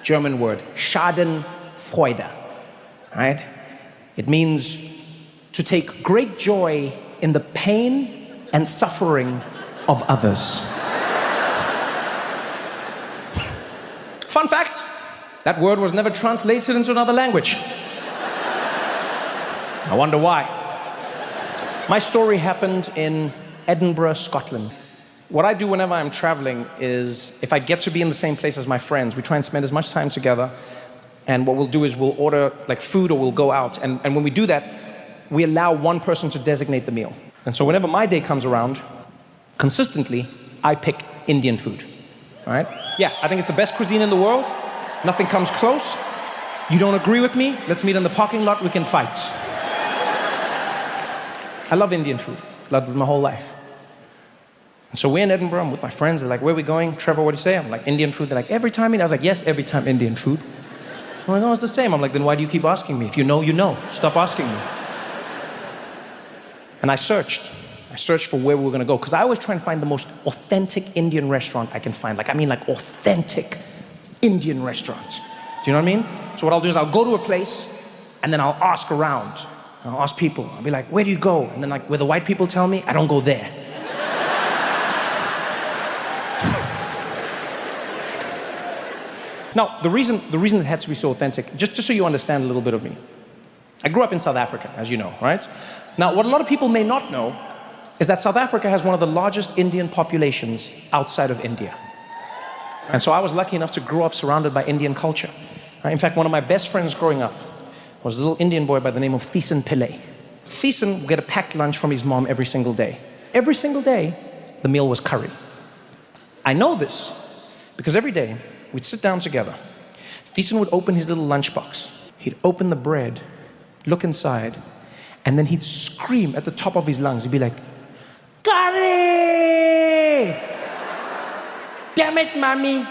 German word, Schadenfreude, right? It means to take great joy in the pain and suffering of others. Fun fact, that word was never translated into another language. I wonder why. My story happened in Edinburgh, Scotland. What I do whenever I'm traveling is, if I get to be in the same place as my friends, we try and spend as much time together, and what we'll do is we'll order like food or we'll go out, and when we do that, we allow one person to designate the meal. And so whenever my day comes around, consistently, I pick Indian food, all right? Yeah, I think it's the best cuisine in the world. Nothing comes close. You don't agree with me? Let's meet in the parking lot, we can fight. I love Indian food. I've loved it my whole life. And so we're in Edinburgh, I'm with my friends, they're like, where are we going? Trevor, what do you say? I'm like, Indian food. They're like, every time? I was like, yes, every time Indian food. I'm like, oh, it's the same. I'm like, then why do you keep asking me? If you know, you know. Stop asking me. And I searched for where we were gonna go, because I always try and find the most authentic Indian restaurant I can find. Like authentic Indian restaurants. Do you know what I mean? So what I'll do is I'll go to a place, and then I'll ask around. I'll ask people. I'll be like, where do you go? And then like, where the white people tell me, I don't go there. Now, the reason it had to be so authentic, just so you understand a little bit of me. I grew up in South Africa, as you know, right? Now, what a lot of people may not know is that South Africa has one of the largest Indian populations outside of India. And so I was lucky enough to grow up surrounded by Indian culture. In fact, one of my best friends growing up was a little Indian boy by the name of Thiessen Pillay. Thiessen would get a packed lunch from his mom every single day. Every single day, the meal was curry. I know this because every day, we'd sit down together. Thiessen would open his little lunchbox. He'd open the bread, look inside, and then he'd scream at the top of his lungs. He'd be like, curry! Damn it, mommy!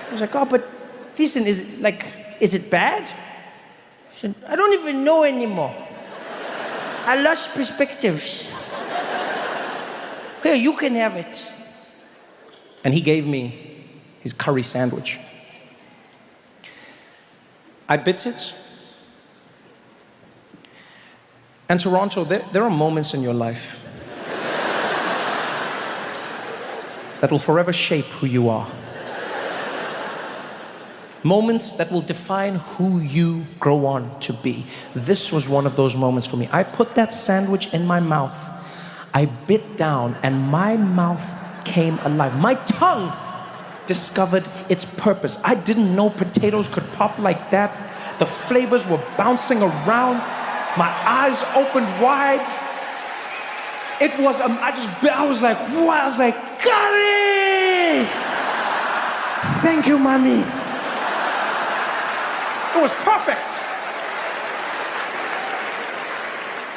I was like, oh, but Thiessen, is it bad? He said, I don't even know anymore. I lost perspectives. Here, you can have it. And he gave me his curry sandwich. I bit it. And Toronto, there are moments in your life that will forever shape who you are. Moments that will define who you grow on to be. This was one of those moments for me. I put that sandwich in my mouth. I bit down and my mouth came alive. My tongue discovered its purpose. I didn't know potatoes could pop like that. The flavors were bouncing around. My eyes opened wide. It was, I was like, what? I was like, curry! Thank you, mommy. It was perfect.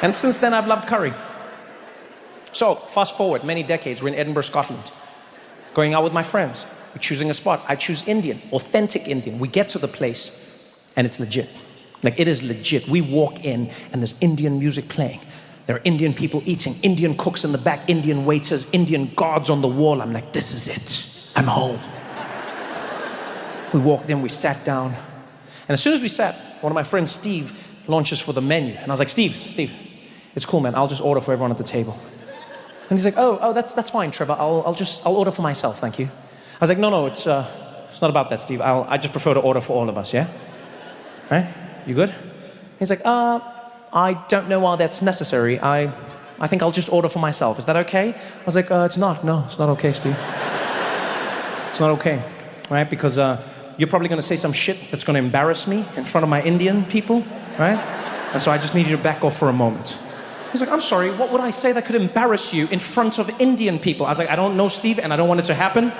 And since then, I've loved curry. So, fast forward many decades, we're in Edinburgh, Scotland. Going out with my friends. We're choosing a spot. I choose Indian, authentic Indian. We get to the place, and it's legit. Like, it is legit. We walk in, and there's Indian music playing. There are Indian people eating, Indian cooks in the back, Indian waiters, Indian guards on the wall. I'm like, this is it. I'm home. We walked in, we sat down. And as soon as we sat, one of my friends, Steve, launches for the menu. And I was like, Steve, it's cool, man. I'll just order for everyone at the table. And he's like, oh, that's fine, Trevor. I'll order for myself, thank you. I was like, no, it's not about that, Steve. I just prefer to order for all of us, yeah? Right? You good? He's like, I don't know why that's necessary. I think I'll just order for myself. Is that okay? I was like, it's not. No, it's not okay, Steve. It's not okay, right? Because you're probably going to say some shit that's going to embarrass me in front of my Indian people, right? And so I just need you to back off for a moment. He's like, I'm sorry, what would I say that could embarrass you in front of Indian people? I was like, I don't know, Steve, and I don't want it to happen.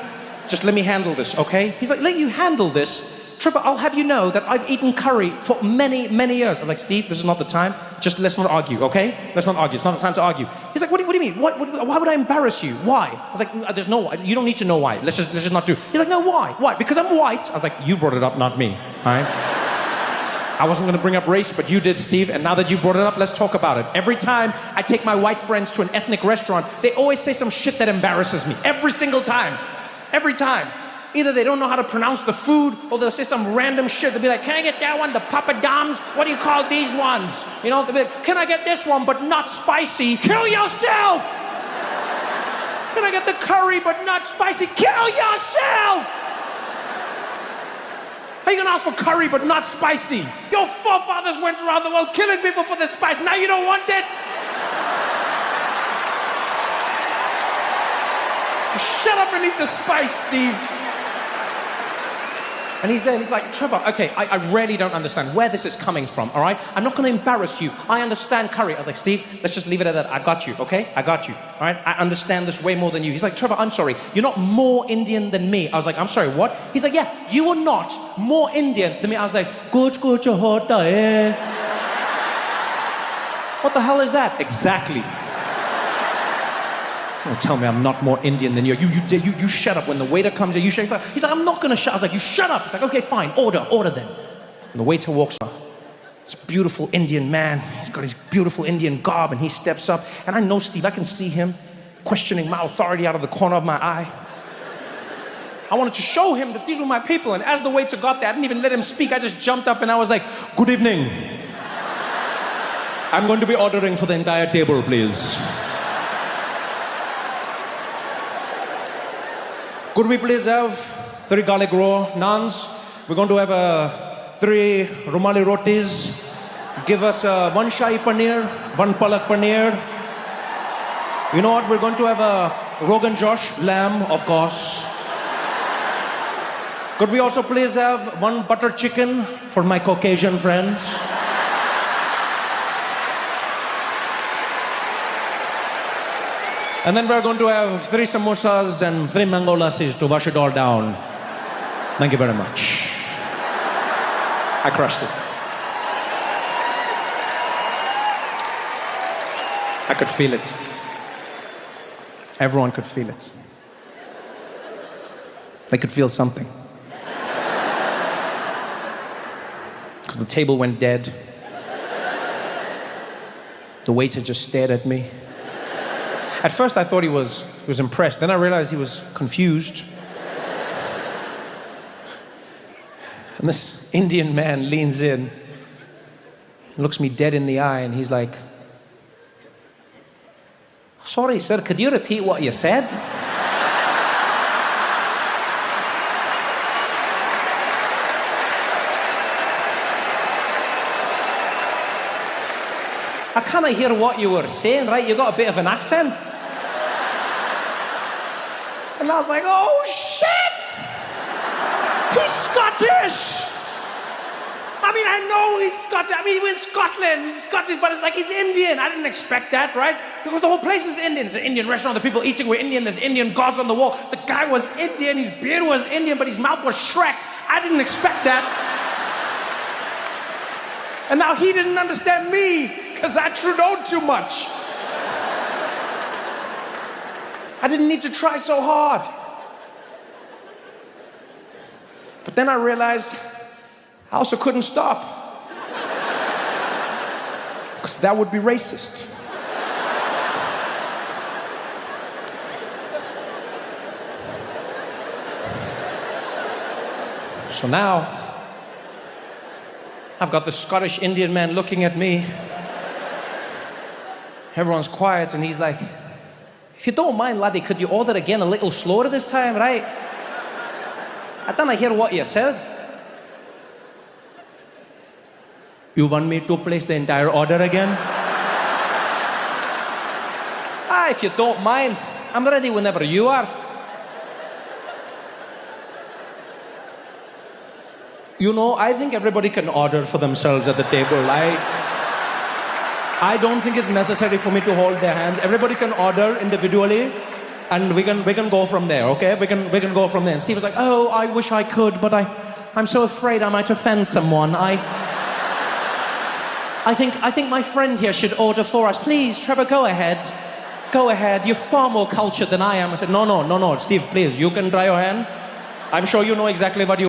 Just let me handle this, okay? He's like, let you handle this? Trevor, I'll have you know that I've eaten curry for many, many years. I'm like, Steve, this is not the time. Just let's not argue, okay? Let's not argue. It's not the time to argue. He's like, what do you mean? Why would I embarrass you? Why? I was like, there's no why. You don't need to know why. Let's just not do. He's like, no, why? Why? Because I'm white. I was like, you brought it up, not me, all right? I wasn't going to bring up race, but you did, Steve. And now that you brought it up, let's talk about it. Every time I take my white friends to an ethnic restaurant, they always say some shit that embarrasses me. Every single time. Every time. Either they don't know how to pronounce the food, or they'll say some random shit. They'll be like, can I get that one? The papadums? What do you call these ones? You know, they'll be like, can I get this one, but not spicy? Kill yourself! Can I get the curry, but not spicy? Kill yourself! How are you gonna ask for curry, but not spicy? Your forefathers went around the world killing people for the spice. Now you don't want it? Shut up and eat the spice, Steve. And he's there, and he's like, Trevor, okay, I really don't understand where this is coming from, all right? I'm not going to embarrass you. I understand curry. I was like, Steve, let's just leave it at that. I got you, okay? I got you, all right? I understand this way more than you. He's like, Trevor, I'm sorry. You're not more Indian than me. I was like, I'm sorry, what? He's like, yeah, you are not more Indian than me. I was like, what the hell is that? Exactly. Don't tell me I'm not more Indian than you. You shut up when the waiter comes in. You shut up. He's like, I'm not going to shut. I was like, you shut up. He's like, okay, fine. Order then. And the waiter walks up. This beautiful Indian man. He's got his beautiful Indian garb, and he steps up. And I know Steve. I can see him questioning my authority out of the corner of my eye. I wanted to show him that these were my people. And as the waiter got there, I didn't even let him speak. I just jumped up and I was like, good evening. I'm going to be ordering for the entire table, please. Could we please have 3 garlic raw naans? We're going to have 3 rumali rotis. Give us 1 shahi paneer, 1 palak paneer. You know what? We're going to have a Rogan Josh lamb, of course. Could we also please have 1 butter chicken for my Caucasian friends? And then we're going to have 3 samosas and 3 mango lassis to wash it all down. Thank you very much. I crushed it. I could feel it. Everyone could feel it. They could feel something. Because the table went dead. The waiter just stared at me. At first I thought he was impressed. Then I realized he was confused. And this Indian man leans in, looks me dead in the eye, and he's like, sorry, sir, could you repeat what you said? I can't hear what you were saying, right? You got a bit of an accent. And I was like, oh shit! He's Scottish! I mean, I know he's Scottish. I mean, we're in Scotland. He's Scottish, but it's like he's Indian. I didn't expect that, right? Because the whole place is Indian. It's an Indian restaurant. The people eating were Indian. There's Indian gods on the wall. The guy was Indian. His beard was Indian, but his mouth was Shrek. I didn't expect that. And now he didn't understand me because I Trudeau'd too much. I didn't need to try so hard. But then I realized I also couldn't stop. Because that would be racist. So now, I've got the Scottish Indian man looking at me. Everyone's quiet and he's like, if you don't mind, laddie, could you order again a little slower this time, right? I didn't hear what you said. You want me to place the entire order again? If you don't mind, I'm ready whenever you are. You know, I think everybody can order for themselves at the table. I don't think it's necessary for me to hold their hands. Everybody can order individually, and we can go from there, okay? We can go from there. And Steve was like, oh, I wish I could, but I'm so afraid I might offend someone. I think my friend here should order for us. Please, Trevor, go ahead. Go ahead. You're far more cultured than I am. I said, no, Steve, please, you can try your hand. I'm sure you know exactly what you